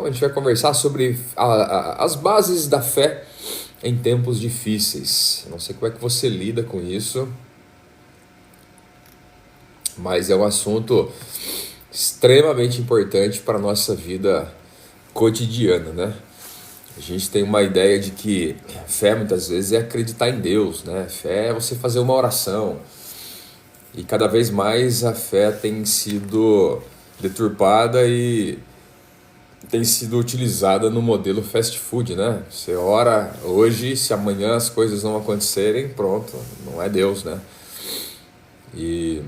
A gente vai conversar sobre as bases da fé em tempos difíceis. Não sei como é que você lida com isso, mas é um assunto extremamente importante para a nossa vida cotidiana, né? A gente tem uma ideia de que fé muitas vezes é acreditar em Deus, né? Fé é você fazer uma oração. E cada vez mais a fé tem sido deturpada e tem sido utilizada no modelo fast food, né? Você ora hoje, se amanhã as coisas não acontecerem, pronto, não é Deus, né? E,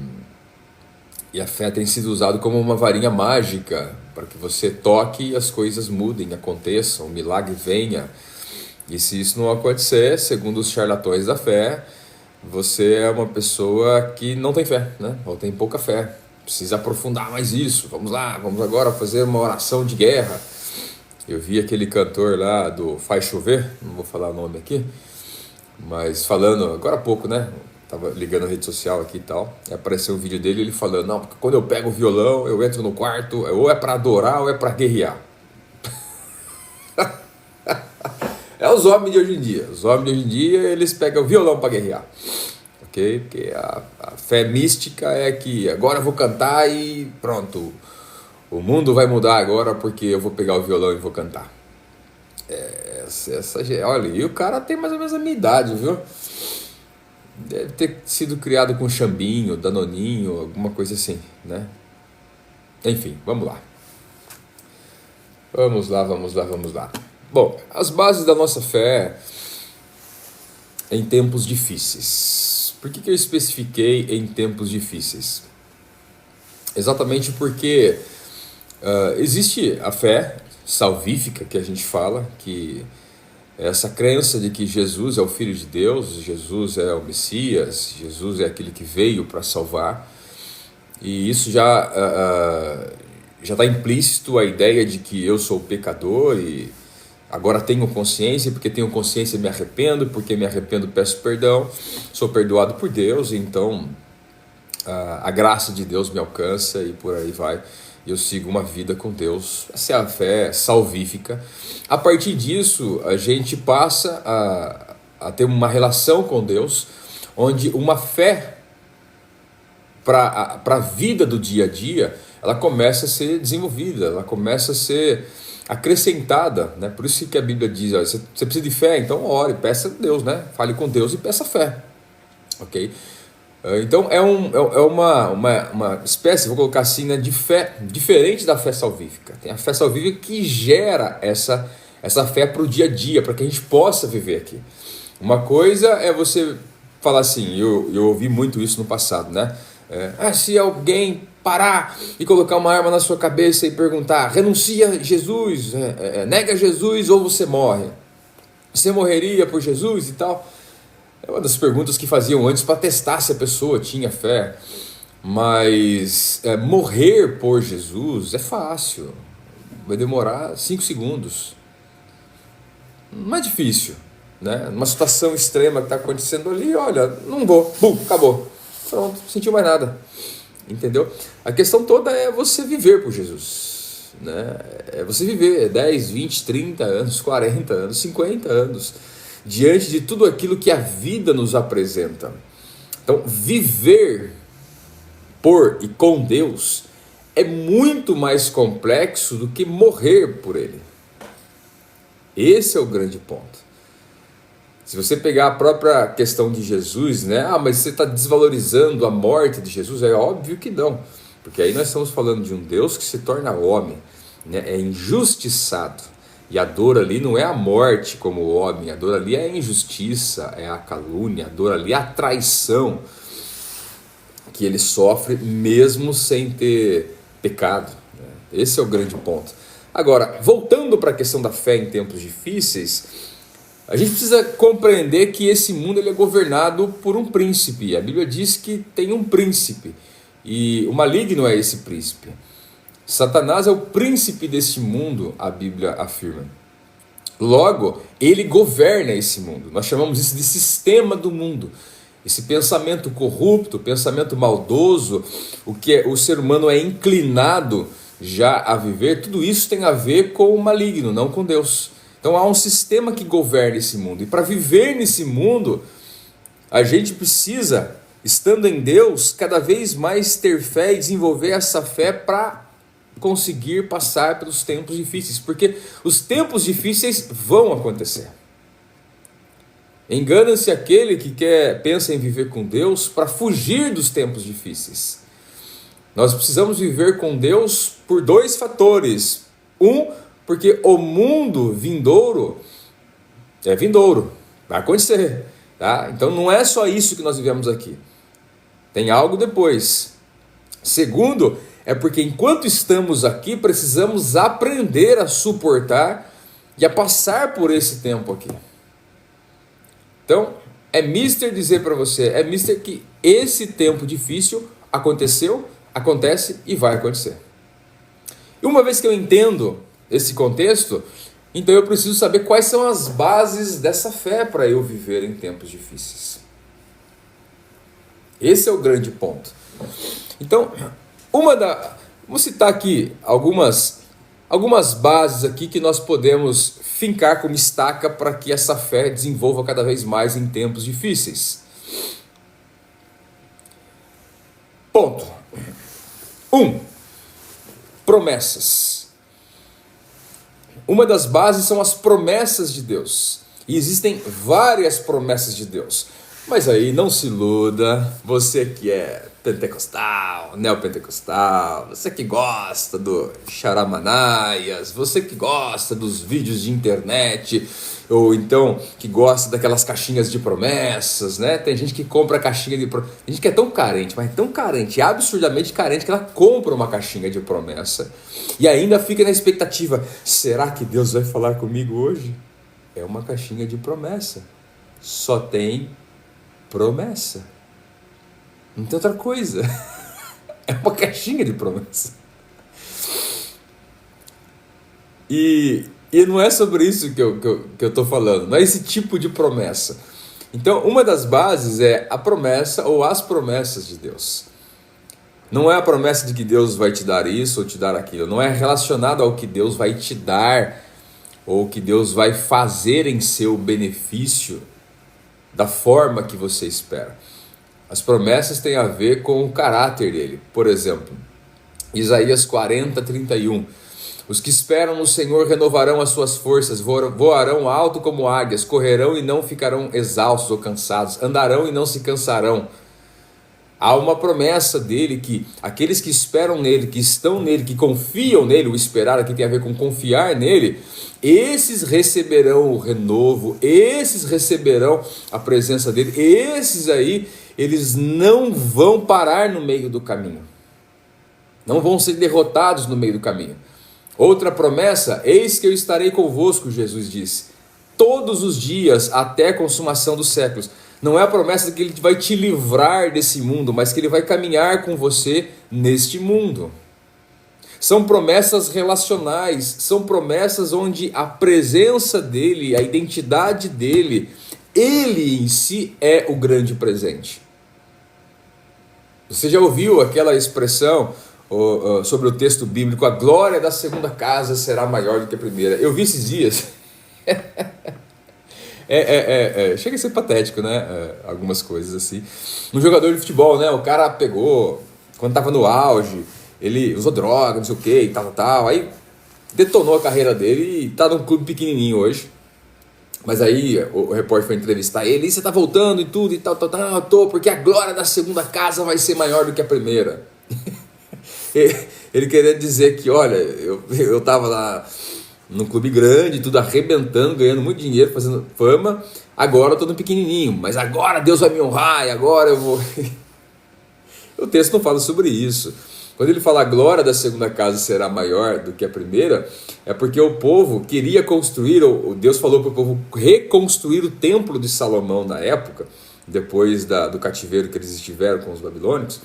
e a fé tem sido usada como uma varinha mágica para que você toque e as coisas mudem, aconteçam, o milagre venha. E se isso não acontecer, segundo os charlatões da fé, você é uma pessoa que não tem fé, né? Ou tem pouca fé. Precisa aprofundar mais isso. Vamos lá, vamos agora fazer uma oração de guerra. Eu vi aquele cantor lá do Faz Chover, não vou falar o nome aqui, mas falando agora há pouco, né? Tava ligando a rede social aqui e tal, e apareceu um vídeo dele, ele falando, não, porque quando eu pego o violão, eu entro no quarto, ou é para adorar ou é para guerrear. É os homens de hoje em dia. Os homens de hoje em dia, eles pegam o violão para guerrear. Ok? Porque a fé mística é que agora eu vou cantar e pronto. O mundo vai mudar agora porque eu vou pegar o violão e vou cantar. Olha, e o cara tem mais ou menos a minha idade, viu? Deve ter sido criado com chambinho, danoninho, alguma coisa assim, né? Enfim, vamos lá. Vamos lá. Bom, as bases da nossa fé em tempos difíceis. Por que eu especifiquei em tempos difíceis? Exatamente porque existe a fé salvífica que a gente fala, que é essa crença de que Jesus é o Filho de Deus, Jesus é o Messias, Jesus é aquele que veio para salvar. E isso já está implícito a ideia de que eu sou pecador e agora tenho consciência, porque tenho consciência me arrependo, porque me arrependo peço perdão, sou perdoado por Deus, então a graça de Deus me alcança e por aí vai. Eu sigo uma vida com Deus. Essa é a fé salvífica. A partir disso, a gente passa a ter uma relação com Deus, onde uma fé para a vida do dia a dia, ela começa a ser desenvolvida, ela começa a ser acrescentada, né? Por isso que a Bíblia diz, ó, você precisa de fé, então ore, peça a Deus, né? Fale com Deus e peça fé, ok? Então é uma espécie, vou colocar assim, né, de fé diferente da fé salvífica. Tem a fé salvífica que gera essa fé para o dia a dia, para que a gente possa viver aqui. Uma coisa é você falar assim, eu ouvi muito isso no passado, né? Se alguém parar e colocar uma arma na sua cabeça e perguntar, renuncia a Jesus, nega Jesus ou você morre. Você morreria por Jesus e tal? É uma das perguntas que faziam antes para testar se a pessoa tinha fé. Mas morrer por Jesus é fácil. Vai demorar 5 segundos. Não é difícil, né? Numa situação extrema que está acontecendo ali, olha, não vou, bum, acabou. Pronto, não sentiu mais nada. Entendeu? A questão toda é você viver por Jesus, né? É você viver 10, 20, 30 anos, 40 anos, 50 anos, diante de tudo aquilo que a vida nos apresenta. Então, viver por e com Deus é muito mais complexo do que morrer por Ele. Esse é o grande ponto. Se você pegar a própria questão de Jesus, né? Mas você está desvalorizando a morte de Jesus? É óbvio que não. Porque aí nós estamos falando de um Deus que se torna homem, né? É injustiçado. E a dor ali não é a morte como o homem, a dor ali é a injustiça, é a calúnia, a dor ali é a traição que ele sofre mesmo sem ter pecado, né? Esse é o grande ponto. Agora, voltando para a questão da fé em tempos difíceis, a gente precisa compreender que esse mundo ele é governado por um príncipe. A Bíblia diz que tem um príncipe e o maligno é esse príncipe. Satanás é o príncipe deste mundo, a Bíblia afirma. Logo, ele governa esse mundo. Nós chamamos isso de sistema do mundo. Esse pensamento corrupto, pensamento maldoso, o que o ser humano é inclinado já a viver, tudo isso tem a ver com o maligno, não com Deus. Então há um sistema que governa esse mundo. E para viver nesse mundo, a gente precisa, estando em Deus, cada vez mais ter fé e desenvolver essa fé para conseguir passar pelos tempos difíceis. Porque os tempos difíceis vão acontecer. Engana-se aquele que pensa em viver com Deus para fugir dos tempos difíceis. Nós precisamos viver com Deus por dois fatores. Porque o mundo vindouro é vindouro, vai acontecer. Tá? Então não é só isso que nós vivemos aqui. Tem algo depois. Segundo, é porque enquanto estamos aqui, precisamos aprender a suportar e a passar por esse tempo aqui. Então, é mister dizer para você, é mister que esse tempo difícil aconteceu, acontece e vai acontecer. E uma vez que eu entendo esse contexto, então eu preciso saber quais são as bases dessa fé para eu viver em tempos difíceis. Esse é o grande ponto. Então, vamos citar aqui algumas bases aqui que nós podemos fincar como estaca para que essa fé desenvolva cada vez mais em tempos difíceis. Ponto 1. Promessas. Uma das bases são as promessas de Deus. E existem várias promessas de Deus. Mas aí não se iluda, você que é pentecostal, neopentecostal, você que gosta do charamanaias, você que gosta dos vídeos de internet, ou então que gosta daquelas caixinhas de promessas, né? Tem gente que compra caixinha de promessas, tem gente que é tão carente, mas tão carente, absurdamente carente, que ela compra uma caixinha de promessa e ainda fica na expectativa, será que Deus vai falar comigo hoje? É uma caixinha de promessa, só tem promessa. Não tem outra coisa. É uma caixinha de promessa. E não é sobre isso que eu estou falando. Não é esse tipo de promessa. Então, uma das bases é a promessa ou as promessas de Deus. Não é a promessa de que Deus vai te dar isso ou te dar aquilo. Não é relacionado ao que Deus vai te dar ou que Deus vai fazer em seu benefício da forma que você espera. As promessas têm a ver com o caráter dele. Por exemplo, Isaías 40:31. Os que esperam no Senhor renovarão as suas forças, voarão alto como águias, correrão e não ficarão exaustos ou cansados, andarão e não se cansarão. Há uma promessa dele que aqueles que esperam nele, que estão nele, que confiam nele, o esperar aqui tem a ver com confiar nele, esses receberão o renovo, esses receberão a presença dele, esses aí, eles não vão parar no meio do caminho, não vão ser derrotados no meio do caminho. Outra promessa, eis que eu estarei convosco, Jesus disse, todos os dias até a consumação dos séculos. Não é a promessa de que ele vai te livrar desse mundo, mas que ele vai caminhar com você neste mundo. São promessas relacionais, são promessas onde a presença dele, a identidade dele, ele em si é o grande presente. Você já ouviu aquela expressão sobre o texto bíblico, a glória da segunda casa será maior do que a primeira? Eu vi esses dias. Chega a ser patético, né? Algumas coisas assim. Um jogador de futebol, né? O cara pegou, quando estava no auge, ele usou droga, não sei o que, e tal. Aí detonou a carreira dele e tá num clube pequenininho hoje. Mas aí o repórter foi entrevistar ele, e você tá voltando e tudo, e tal. Eu tô, porque a glória da segunda casa vai ser maior do que a primeira. Ele queria dizer que, olha, eu tava lá num clube grande, tudo arrebentando, ganhando muito dinheiro, fazendo fama, agora eu tô no pequenininho, mas agora Deus vai me honrar, e agora eu vou... O texto não fala sobre isso. Quando ele fala a glória da segunda casa será maior do que a primeira, é porque o povo queria construir, ou Deus falou para o povo reconstruir o templo de Salomão na época, depois do cativeiro que eles estiveram com os babilônicos,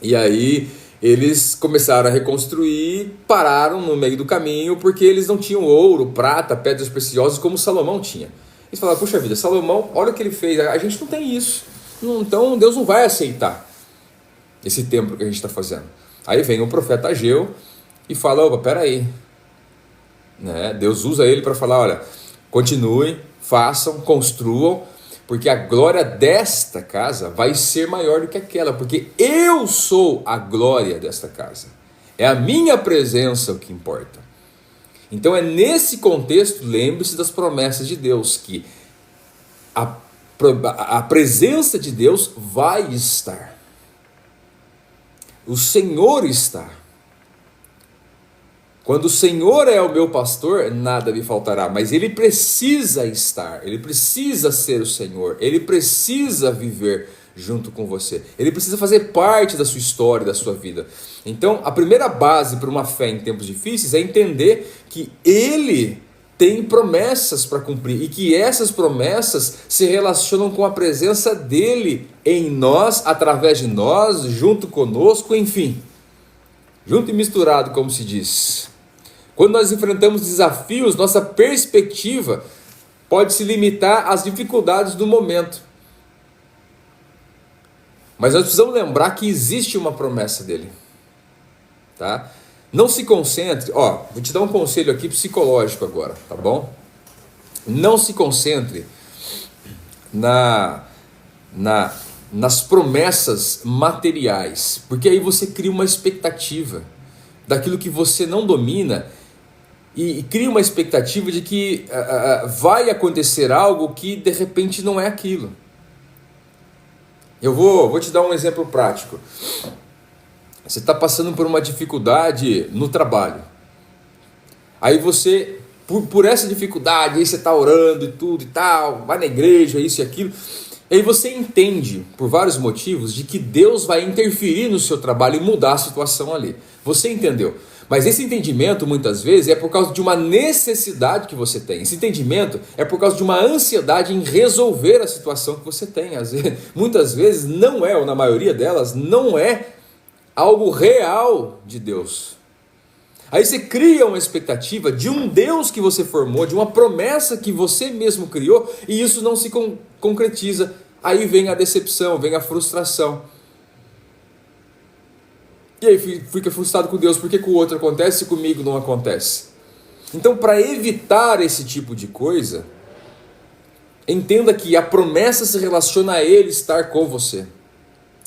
e aí eles começaram a reconstruir, pararam no meio do caminho, porque eles não tinham ouro, prata, pedras preciosas como Salomão tinha. Eles falaram, puxa vida, Salomão, olha o que ele fez, a gente não tem isso, então Deus não vai aceitar esse templo que a gente está fazendo. Aí vem o profeta Ageu e fala, opa, peraí, né? Deus usa ele para falar, olha, continuem, façam, construam, porque a glória desta casa vai ser maior do que aquela, porque eu sou a glória desta casa. É a minha presença o que importa. Então é nesse contexto, lembre-se das promessas de Deus, que a presença de Deus vai estar. O Senhor está. Quando o Senhor é o meu pastor, nada me faltará, mas Ele precisa estar, Ele precisa ser o Senhor, Ele precisa viver junto com você, Ele precisa fazer parte da sua história, da sua vida. Então, a primeira base para uma fé em tempos difíceis é entender que Ele tem promessas para cumprir e que essas promessas se relacionam com a presença dEle em nós, através de nós, junto conosco, enfim, junto e misturado, como se diz. Quando nós enfrentamos desafios, nossa perspectiva pode se limitar às dificuldades do momento. Mas nós precisamos lembrar que existe uma promessa dele. Tá? Não se concentre, vou te dar um conselho aqui psicológico agora, tá bom? Não se concentre nas promessas materiais, porque aí você cria uma expectativa daquilo que você não domina e cria uma expectativa de que vai acontecer algo que de repente não é aquilo. Eu vou te dar um exemplo prático. Você está passando por uma dificuldade no trabalho. Aí você, por essa dificuldade, aí você está orando e tudo e tal, vai na igreja, isso e aquilo. Aí você entende, por vários motivos, de que Deus vai interferir no seu trabalho e mudar a situação ali. Você entendeu. Mas esse entendimento, muitas vezes, é por causa de uma necessidade que você tem. Esse entendimento é por causa de uma ansiedade em resolver a situação que você tem. Muitas vezes não é, ou na maioria delas, não é algo real de Deus. Aí você cria uma expectativa de um Deus que você formou, de uma promessa que você mesmo criou, e isso não se concretiza. Aí vem a decepção, vem a frustração. E aí fica frustrado com Deus, por que com o outro acontece e comigo não acontece? Então, para evitar esse tipo de coisa, entenda que a promessa se relaciona a Ele estar com você.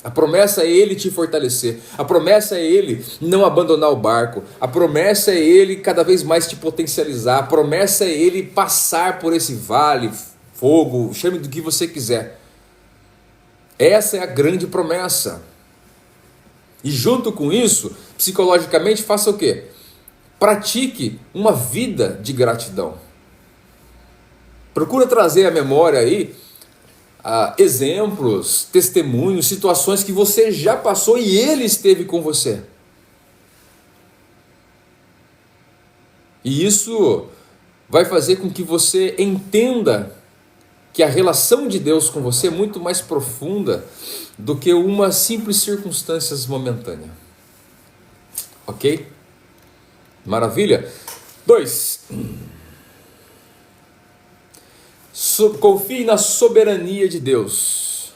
A promessa é Ele te fortalecer. A promessa é Ele não abandonar o barco. A promessa é Ele cada vez mais te potencializar. A promessa é Ele passar por esse vale, fogo, chame do que você quiser. Essa é a grande promessa. E junto com isso, psicologicamente, faça o quê? Pratique uma vida de gratidão. Procura trazer à memória aí exemplos, testemunhos, situações que você já passou e Ele esteve com você. E isso vai fazer com que você entenda que a relação de Deus com você é muito mais profunda do que uma simples circunstância momentânea. Ok? Maravilha? 2. Confie na soberania de Deus.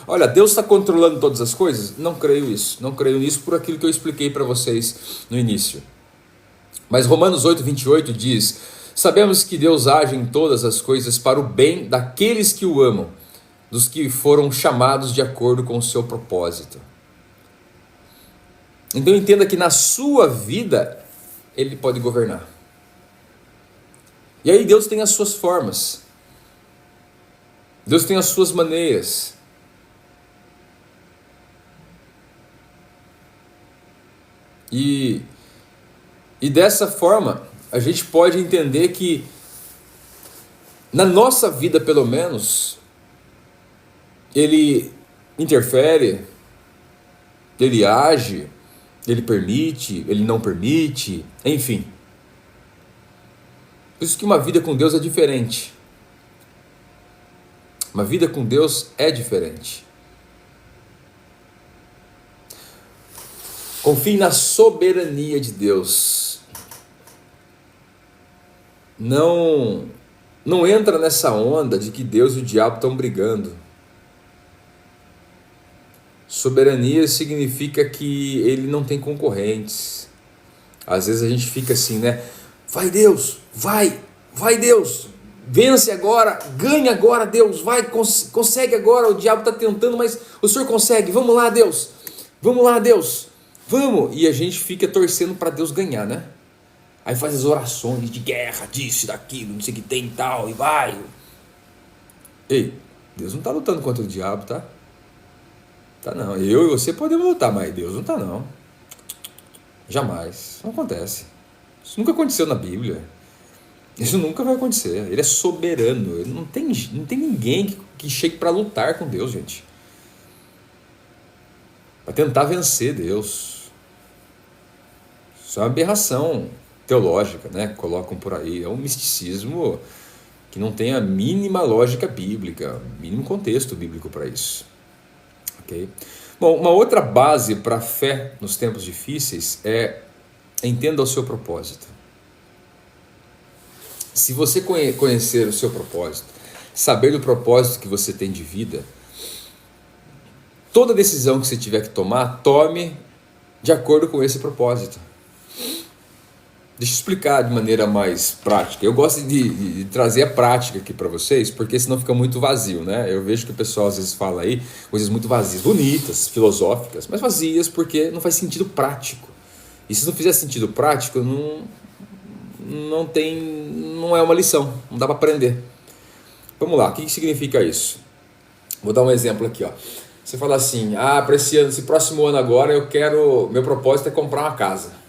Olha, Deus está controlando todas as coisas? Não creio isso. Não creio nisso por aquilo que eu expliquei para vocês no início. Mas Romanos 8:28 diz: sabemos que Deus age em todas as coisas para o bem daqueles que o amam, dos que foram chamados de acordo com o seu propósito. Então entenda que na sua vida Ele pode governar. E aí Deus tem as suas formas. Deus tem as suas maneiras. E dessa forma, a gente pode entender que, na nossa vida pelo menos, Ele interfere, Ele age, Ele permite, Ele não permite, enfim. Por isso que uma vida com Deus é diferente. Uma vida com Deus é diferente. Confie na soberania de Deus. Não entra nessa onda de que Deus e o diabo estão brigando. Soberania significa que ele não tem concorrentes. Às vezes a gente fica assim, né? Vai Deus, vai Deus, vence agora, ganha agora Deus, vai, consegue agora, o diabo está tentando, mas o Senhor consegue, vamos lá Deus, vamos. E a gente fica torcendo para Deus ganhar, né? Aí faz as orações de guerra, disso, daquilo, não sei o que tem e tal, e vai. Ei, Deus não está lutando contra o diabo, tá? Tá não, eu e você podemos lutar, mas Deus não está não. Jamais, isso não acontece. Isso nunca aconteceu na Bíblia. Isso nunca vai acontecer. Ele é soberano. Ele não tem ninguém que chegue para lutar com Deus, gente. Para tentar vencer Deus. Isso é uma aberração teológica, né? Colocam por aí. É um misticismo que não tem a mínima lógica bíblica, mínimo contexto bíblico para isso. Ok? Bom, uma outra base para a fé nos tempos difíceis é: entenda o seu propósito. Se você conhecer o seu propósito, saber do propósito que você tem de vida, toda decisão que você tiver que tomar, tome de acordo com esse propósito. Deixa eu explicar de maneira mais prática. Eu gosto de trazer a prática aqui para vocês, porque senão fica muito vazio, né? Eu vejo que o pessoal às vezes fala aí coisas muito vazias, bonitas, filosóficas, mas vazias porque não faz sentido prático. E se não fizer sentido prático, não é uma lição, não dá para aprender. Vamos lá, o que significa isso? Vou dar um exemplo aqui, ó. Você fala assim: para esse próximo ano agora meu propósito é comprar uma casa.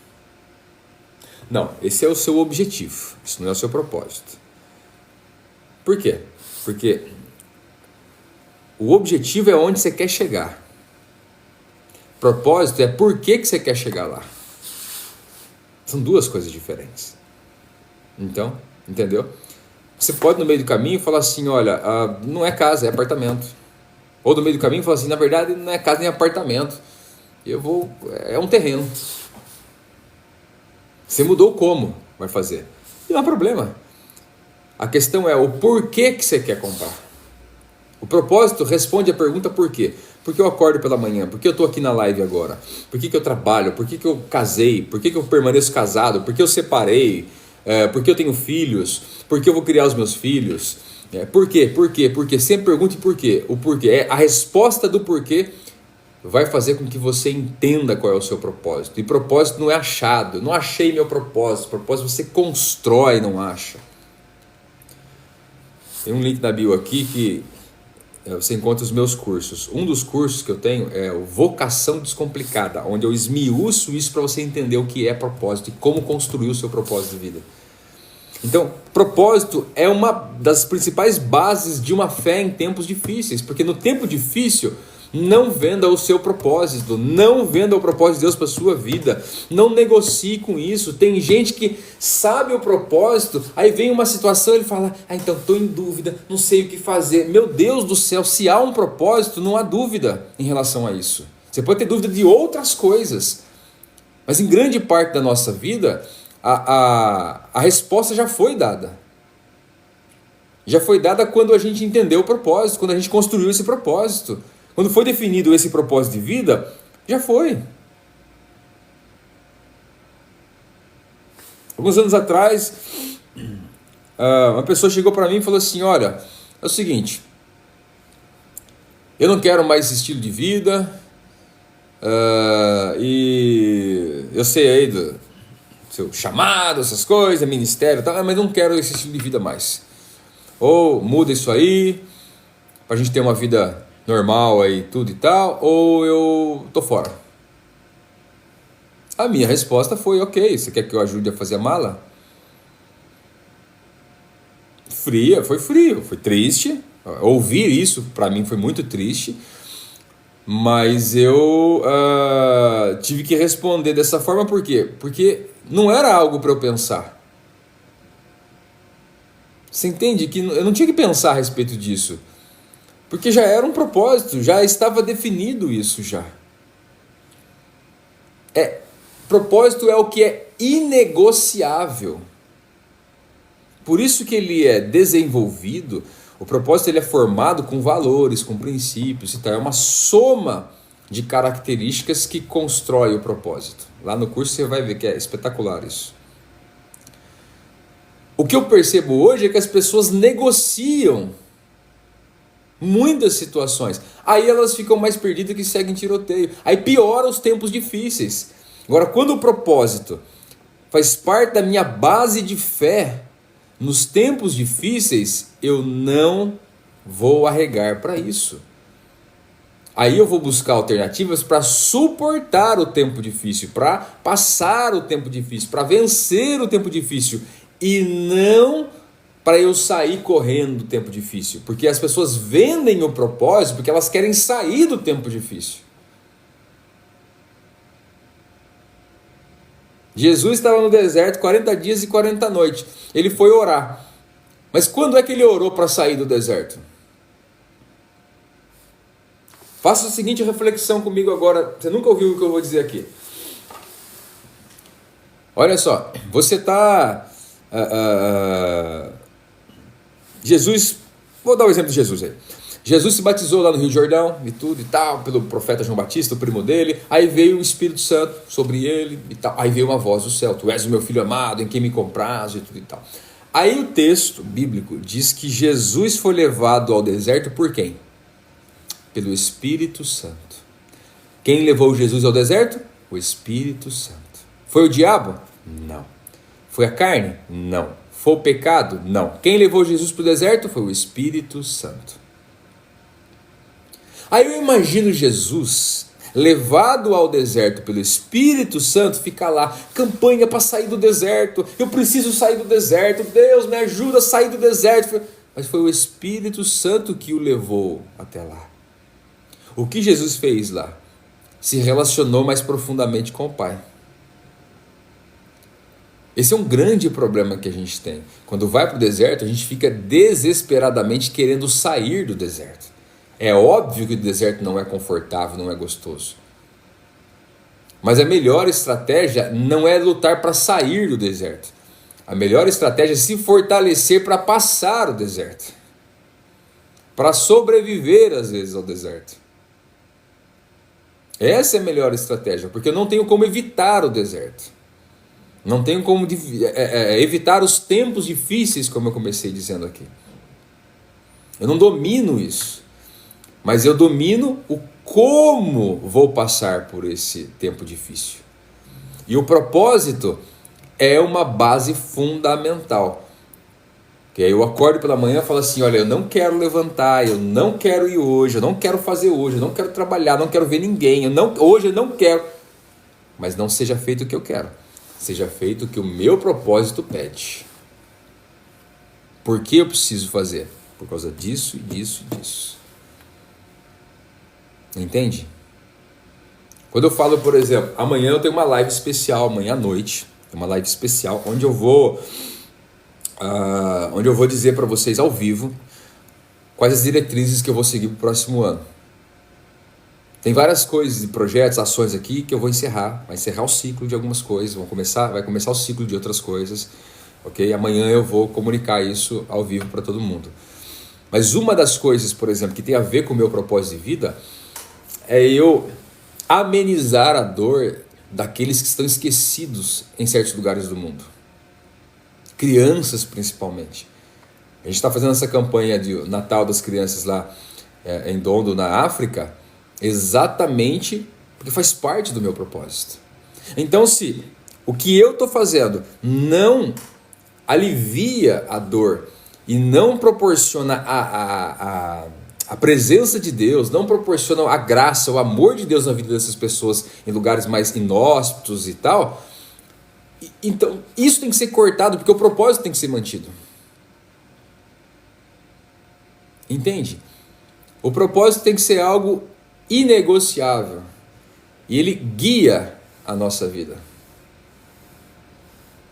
Não, esse é o seu objetivo, isso não é o seu propósito. Por quê? Porque o objetivo é onde você quer chegar. Propósito é por que você quer chegar lá. São duas coisas diferentes. Então, entendeu? Você pode no meio do caminho falar assim: olha, não é casa, é apartamento. Ou no meio do caminho falar assim: na verdade não é casa nem apartamento, é um terreno. Você mudou como vai fazer. E não há problema. A questão é o porquê que você quer comprar. O propósito responde a pergunta por quê. Por que eu acordo pela manhã? Por que eu estou aqui na live agora? Por que eu trabalho? Por que eu casei? Por que eu permaneço casado? Por que eu separei? Por que eu tenho filhos? Por que eu vou criar os meus filhos? Por quê? Por quê? Por quê? Sempre pergunte por quê. O porquê. A resposta do porquê vai fazer com que você entenda qual é o seu propósito. E propósito não é achado. Não achei meu propósito. Propósito você constrói, não acha. Tem um link na bio aqui que você encontra os meus cursos. Um dos cursos que eu tenho é o Vocação Descomplicada, onde eu esmiuço isso para você entender o que é propósito e como construir o seu propósito de vida. Então, propósito é uma das principais bases de uma fé em tempos difíceis, porque no tempo difícil, não venda o seu propósito, não venda o propósito de Deus para a sua vida, não negocie com isso. Tem gente que sabe o propósito, aí vem uma situação e ele fala: então estou em dúvida, não sei o que fazer. Meu Deus do céu, se há um propósito, não há dúvida em relação a isso. Você pode ter dúvida de outras coisas, mas em grande parte da nossa vida, a resposta já foi dada. Já foi dada quando a gente entendeu o propósito, quando a gente construiu esse propósito. Quando foi definido esse propósito de vida, já foi. Alguns anos atrás, uma pessoa chegou para mim e falou assim: olha, é o seguinte, eu não quero mais esse estilo de vida, e eu sei aí do seu chamado, essas coisas, ministério e tal, mas não quero esse estilo de vida mais. Ou muda isso aí, para a gente ter uma vida normal aí, tudo e tal, ou eu tô fora. A minha resposta foi: ok, você quer que eu ajude a fazer a mala? Foi frio, foi triste. Ouvir isso para mim foi muito triste, mas eu tive que responder dessa forma. Por quê? Porque não era algo para eu pensar. Você entende que eu não tinha que pensar a respeito disso, porque já era um propósito, já estava definido isso já. Propósito é o que é inegociável. Por isso que ele é desenvolvido, o propósito ele é formado com valores, com princípios e tal. É uma soma de características que constrói o propósito. Lá no curso você vai ver que é espetacular isso. O que eu percebo hoje é que as pessoas negociam muitas situações. Aí elas ficam mais perdidas que seguem tiroteio. Aí piora os tempos difíceis. Agora, quando o propósito faz parte da minha base de fé, nos tempos difíceis, eu não vou arregar para isso. Aí eu vou buscar alternativas para suportar o tempo difícil, para passar o tempo difícil, para vencer o tempo difícil. E não para eu sair correndo do tempo difícil. Porque as pessoas vendem o propósito porque elas querem sair do tempo difícil. Jesus estava no deserto 40 dias e 40 noites. Ele foi orar. Mas quando é que ele orou para sair do deserto? Faça a seguinte reflexão comigo agora. Você nunca ouviu o que eu vou dizer aqui. Olha só, você está... Jesus, vou dar o exemplo de Jesus aí. Jesus se batizou lá no Rio Jordão e tudo e tal, pelo profeta João Batista, o primo dele. Aí veio o Espírito Santo sobre ele e tal. Aí veio uma voz do céu: tu és o meu filho amado, em quem me compraz e tudo e tal. Aí o texto bíblico diz que Jesus foi levado ao deserto por quem? Pelo Espírito Santo. Quem levou Jesus ao deserto? O Espírito Santo. Foi o diabo? Não. Foi a carne? Não. Foi o pecado? Não. Quem levou Jesus para o deserto? Foi o Espírito Santo. Aí eu imagino Jesus levado ao deserto pelo Espírito Santo, ficar lá, campanha para sair do deserto, eu preciso sair do deserto, Deus me ajuda a sair do deserto. Mas foi o Espírito Santo que o levou até lá. O que Jesus fez lá? Se relacionou mais profundamente com o Pai. Esse é um grande problema que a gente tem. Quando vai para o deserto, a gente fica desesperadamente querendo sair do deserto. É óbvio que o deserto não é confortável, não é gostoso. Mas a melhor estratégia não é lutar para sair do deserto. A melhor estratégia é se fortalecer para passar o deserto. Para sobreviver, às vezes, ao deserto. Essa é a melhor estratégia, porque eu não tenho como evitar o deserto. Não tenho como evitar os tempos difíceis, como eu comecei dizendo aqui. Eu não domino isso. Mas eu domino o como vou passar por esse tempo difícil. E o propósito é uma base fundamental. Que aí eu acordo pela manhã e falo assim: olha, eu não quero levantar, eu não quero ir hoje, eu não quero fazer hoje, eu não quero trabalhar, não quero ver ninguém, hoje eu não quero. Mas não seja feito o que eu quero. Seja feito o que o meu propósito pede. Por que eu preciso fazer? Por causa disso, disso e disso. Entende? Quando eu falo, por exemplo, amanhã eu tenho uma live especial, amanhã à noite, uma live especial, onde eu vou dizer para vocês ao vivo quais as diretrizes que eu vou seguir para o próximo ano. Tem várias coisas, projetos, ações aqui que eu vou encerrar. Vai encerrar o ciclo de algumas coisas, vai começar o ciclo de outras coisas. Ok? Amanhã eu vou comunicar isso ao vivo para todo mundo. Mas uma das coisas, por exemplo, que tem a ver com o meu propósito de vida é eu amenizar a dor daqueles que estão esquecidos em certos lugares do mundo. Crianças, principalmente. A gente está fazendo essa campanha de Natal das Crianças lá em Ndondo, na África, exatamente porque faz parte do meu propósito. Então, se o que eu estou fazendo não alivia a dor e não proporciona a presença de Deus, não proporciona a graça, o amor de Deus na vida dessas pessoas em lugares mais inóspitos e tal, então isso tem que ser cortado, porque o propósito tem que ser mantido. Entende? O propósito tem que ser algo inegociável e ele guia a nossa vida.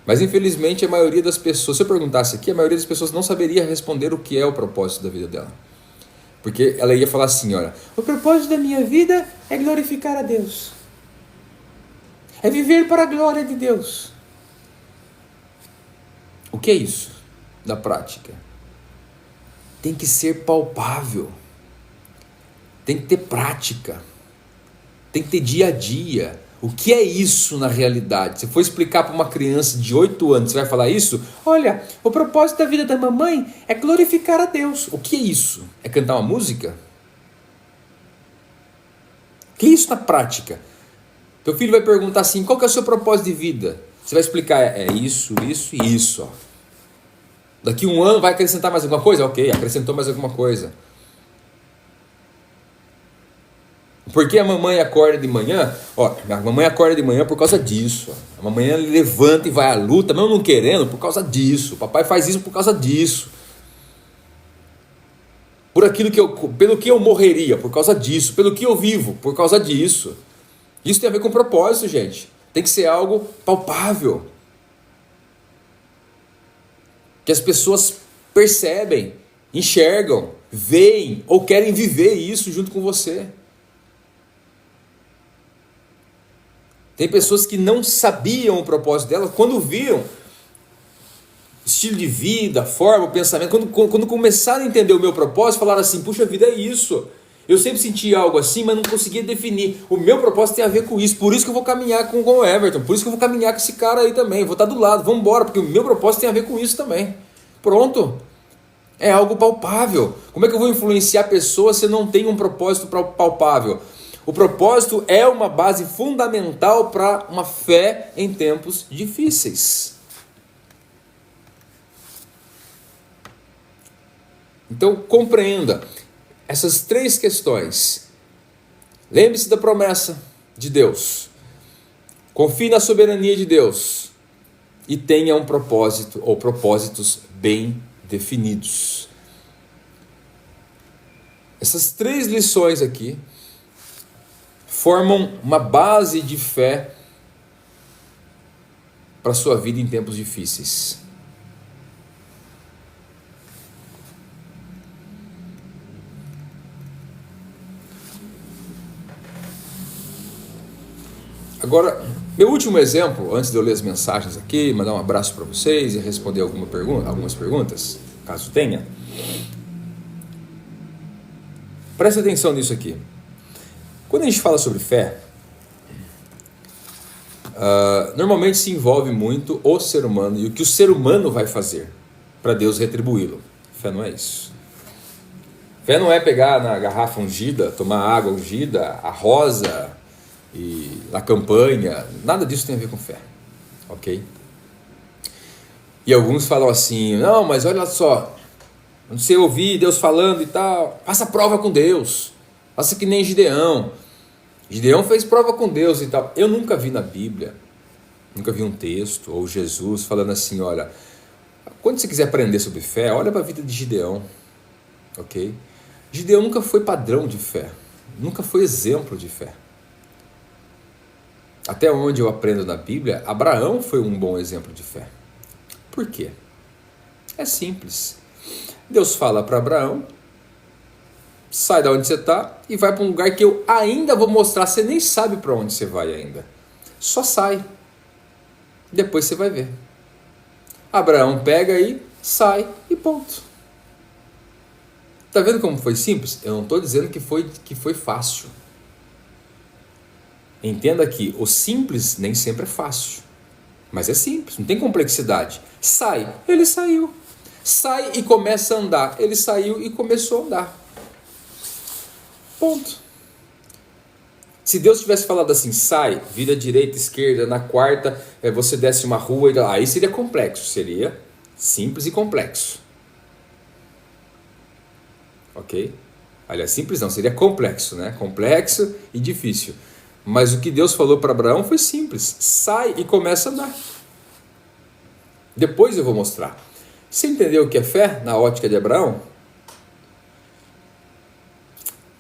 Mas infelizmente a maioria das pessoas, se eu perguntasse aqui, a maioria das pessoas não saberia responder o que é o propósito da vida dela. Porque ela ia falar assim: olha, o propósito da minha vida é glorificar a Deus. É viver para a glória de Deus. O que é isso na prática? Tem que ser palpável. Tem que ter prática. Tem que ter dia a dia. O que é isso na realidade? Se for explicar para uma criança de 8 anos, você vai falar isso? Olha, o propósito da vida da mamãe é glorificar a Deus. O que é isso? É cantar uma música? O que é isso na prática? Teu filho vai perguntar assim, qual que é o seu propósito de vida? Você vai explicar, é isso, isso e isso. Ó. Daqui 1 ano vai acrescentar mais alguma coisa? Ok, acrescentou mais alguma coisa. Por que a mamãe acorda de manhã? Ó, a mamãe acorda de manhã por causa disso. Ó. A mamãe levanta e vai à luta, mesmo não querendo, por causa disso. O papai faz isso por causa disso. Por aquilo pelo que eu morreria, por causa disso. Pelo que eu vivo, por causa disso. Isso tem a ver com propósito, gente. Tem que ser algo palpável. Que as pessoas percebem, enxergam, veem ou querem viver isso junto com você. Tem pessoas que não sabiam o propósito delas, quando viram estilo de vida, forma, o pensamento, quando começaram a entender o meu propósito, falaram assim, puxa vida, é isso. Eu sempre senti algo assim, mas não conseguia definir. O meu propósito tem a ver com isso, por isso que eu vou caminhar com o Everton, por isso que eu vou caminhar com esse cara aí também, vou estar do lado, vamos embora, porque o meu propósito tem a ver com isso também. Pronto. É algo palpável. Como é que eu vou influenciar pessoas se eu não tenho um propósito palpável? O propósito é uma base fundamental para uma fé em tempos difíceis. Então, compreenda essas 3 questões. Lembre-se da promessa de Deus. Confie na soberania de Deus. E tenha um propósito ou propósitos bem definidos. Essas 3 lições aqui formam uma base de fé para a sua vida em tempos difíceis. Agora, meu último exemplo, antes de eu ler as mensagens aqui, mandar um abraço para vocês e responder algumas perguntas, caso tenha. Preste atenção nisso aqui. Quando a gente fala sobre fé, normalmente se envolve muito o ser humano e o que o ser humano vai fazer para Deus retribuí-lo. Fé não é isso. Fé não é pegar na garrafa ungida, tomar água ungida, a rosa e na campanha, nada disso tem a ver com fé, ok? E alguns falam assim, não, mas olha só, não sei ouvir Deus falando e tal, faça prova com Deus, faça que nem Gideão. Gideão fez prova com Deus e tal. Eu nunca vi na Bíblia, nunca vi um texto ou Jesus falando assim, olha, quando você quiser aprender sobre fé, olha para a vida de Gideão, ok? Gideão nunca foi padrão de fé, nunca foi exemplo de fé. Até onde eu aprendo na Bíblia, Abraão foi um bom exemplo de fé. Por quê? É simples. Deus fala para Abraão, sai da onde você está e vai para um lugar que eu ainda vou mostrar. Você nem sabe para onde você vai ainda. Só sai. Depois você vai ver. Abraão pega aí, sai e ponto. Está vendo como foi simples? Eu não estou dizendo que foi fácil. Entenda que o simples nem sempre é fácil. Mas é simples, não tem complexidade. Sai, ele saiu. Sai e começa a andar. Ele saiu e começou a andar. Ponto. Se Deus tivesse falado assim, sai, vira direita, esquerda, na quarta, você desce uma rua, aí seria complexo, seria simples e complexo. Ok? Aliás, simples não, seria complexo, né? Complexo e difícil. Mas o que Deus falou para Abraão foi simples, sai e começa a andar. Depois eu vou mostrar. Você entendeu o que é fé na ótica de Abraão?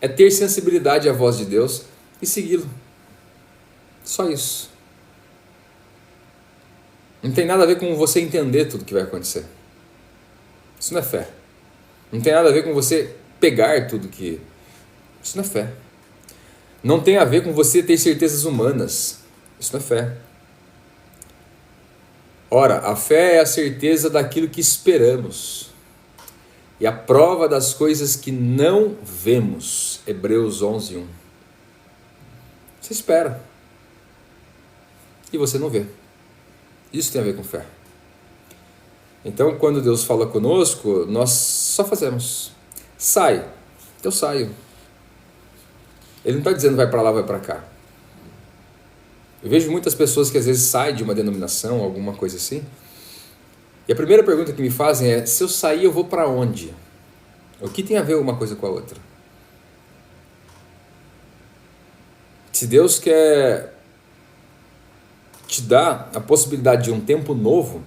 É ter sensibilidade à voz de Deus e segui-lo. Só isso. Não tem nada a ver com você entender tudo que vai acontecer. Isso não é fé. Não tem nada a ver com você pegar tudo que... Isso não é fé. Não tem a ver com você ter certezas humanas. Isso não é fé. Ora, a fé é a certeza daquilo que esperamos e a prova das coisas que não vemos. Hebreus 11:1. Você espera. E você não vê. Isso tem a ver com fé. Então, quando Deus fala conosco, nós só fazemos. Sai. Eu saio. Ele não está dizendo vai para lá, vai para cá. Eu vejo muitas pessoas que às vezes saem de uma denominação, alguma coisa assim. E a primeira pergunta que me fazem é, se eu sair, eu vou para onde? O que tem a ver uma coisa com a outra? Se Deus quer te dar a possibilidade de um tempo novo,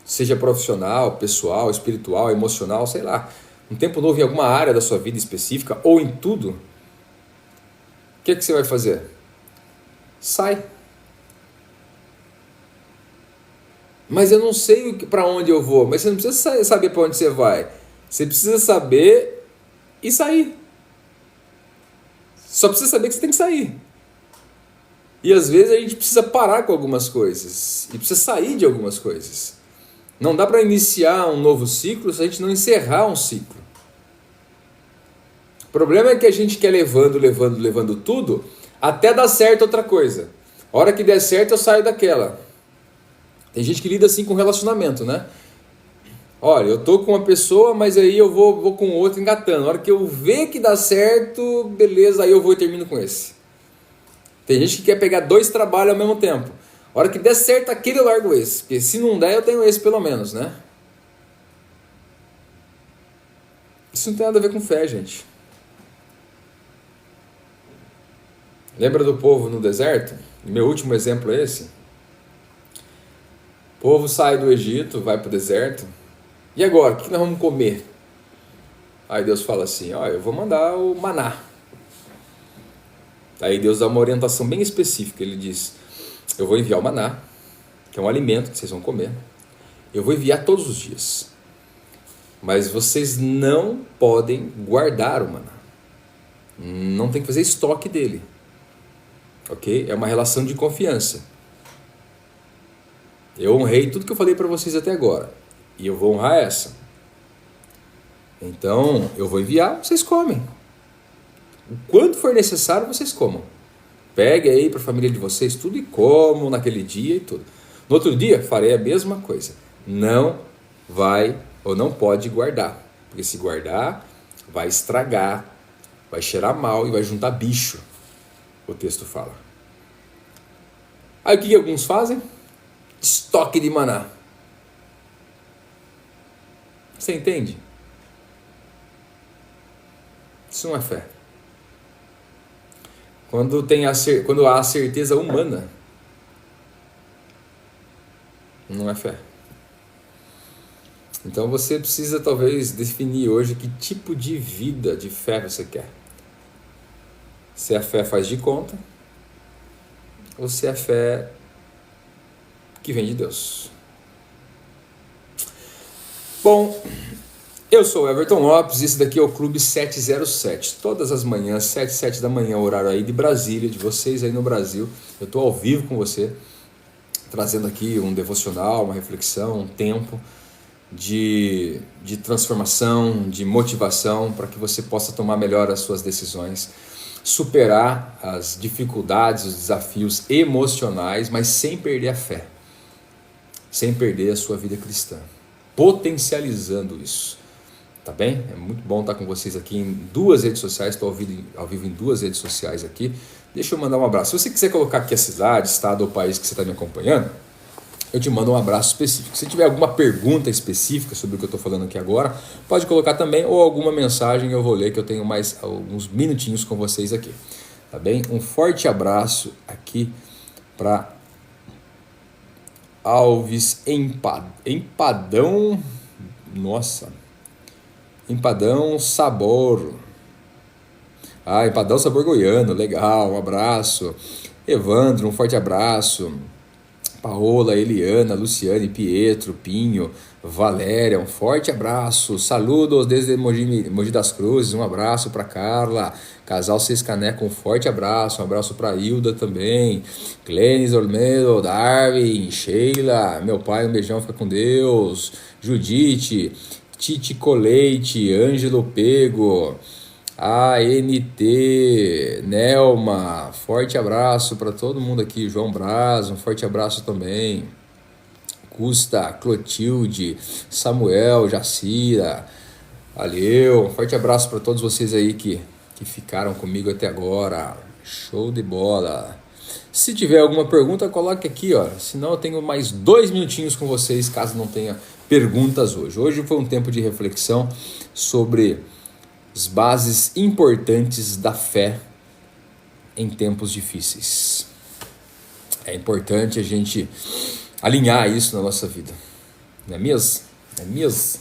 seja profissional, pessoal, espiritual, emocional, sei lá, um tempo novo em alguma área da sua vida específica ou em tudo, o que você vai fazer? Sai. Mas eu não sei para onde eu vou. Mas você não precisa saber para onde você vai. Você precisa saber e sair. Só precisa saber que você tem que sair. E às vezes a gente precisa parar com algumas coisas. E precisa sair de algumas coisas. Não dá para iniciar um novo ciclo se a gente não encerrar um ciclo. O problema é que a gente quer levando tudo até dar certo outra coisa. A hora que der certo eu saio daquela. Tem gente que lida assim com relacionamento, né? Olha, eu tô com uma pessoa, mas aí eu vou com outra engatando. A hora que eu ver que dá certo, beleza, aí eu vou e termino com esse. Tem gente que quer pegar 2 trabalhos ao mesmo tempo. A hora que der certo aquele eu largo esse. Porque se não der, eu tenho esse pelo menos, né? Isso não tem nada a ver com fé, gente. Lembra do povo no deserto? Meu último exemplo é esse. O povo sai do Egito, vai para o deserto. E agora, o que nós vamos comer? Aí Deus fala assim, ó, eu vou mandar o maná. Aí Deus dá uma orientação bem específica. Ele diz, eu vou enviar o maná, que é um alimento que vocês vão comer. Eu vou enviar todos os dias. Mas vocês não podem guardar o maná. Não tem que fazer estoque dele. Ok? É uma relação de confiança. Eu honrei tudo que eu falei para vocês até agora. E eu vou honrar essa. Então, eu vou enviar, vocês comem. O quanto for necessário, vocês comam. Pegue aí para a família de vocês tudo e comam naquele dia e tudo. No outro dia, farei a mesma coisa. Não vai ou não pode guardar. Porque se guardar, vai estragar, vai cheirar mal e vai juntar bicho. O texto fala. Aí o que alguns fazem? Estoque de maná. Você entende? Isso não é fé. Quando há certeza humana, não é fé. Então você precisa talvez definir hoje que tipo de vida, de fé você quer. Se a fé faz de conta, ou se a fé que vem de Deus. Bom, eu sou o Everton Lopes, esse daqui é o Clube 707. Todas as manhãs, 7 da manhã, horário aí de Brasília, de vocês aí no Brasil. Eu estou ao vivo com você, trazendo aqui um devocional, uma reflexão, um tempo de transformação, de motivação, para que você possa tomar melhor as suas decisões, superar as dificuldades, os desafios emocionais, mas sem perder a fé, sem perder a sua vida cristã, potencializando isso. Tá bem? É muito bom estar com vocês aqui em 2 redes sociais, estou ao vivo em 2 redes sociais aqui. Deixa eu mandar um abraço. Se você quiser colocar aqui a cidade, estado ou país que você está me acompanhando, eu te mando um abraço específico. Se tiver alguma pergunta específica sobre o que eu estou falando aqui agora, pode colocar também, ou alguma mensagem eu vou ler, que eu tenho mais alguns minutinhos com vocês aqui. Tá bem? Um forte abraço aqui para Alves Empadão. Nossa. Empadão Sabor. Empadão Sabor Goiano, legal, um abraço. Evandro, um forte abraço. Paola, Eliana, Luciane, Pietro, Pinho, Valéria, um forte abraço. Saludos desde Mogi das Cruzes, um abraço para Carla. Casal Seis Caneca, um forte abraço. Um abraço para Hilda também. Clênis Olmedo, Darwin, Sheila, meu pai, um beijão, fica com Deus. Judite, Titi Coleite, Ângelo Pego, ANT, Nelma, forte abraço para todo mundo aqui. João Braz, um forte abraço também. Custa, Clotilde, Samuel, Jacira, valeu. Um forte abraço para todos vocês aí que ficaram comigo até agora. Show de bola. Se tiver alguma pergunta, coloque aqui, ó. Senão eu tenho mais 2 minutinhos com vocês, caso não tenha perguntas hoje. Hoje foi um tempo de reflexão sobre as bases importantes da fé em tempos difíceis. É importante a gente alinhar isso na nossa vida. Não é mesmo? Não é mesmo?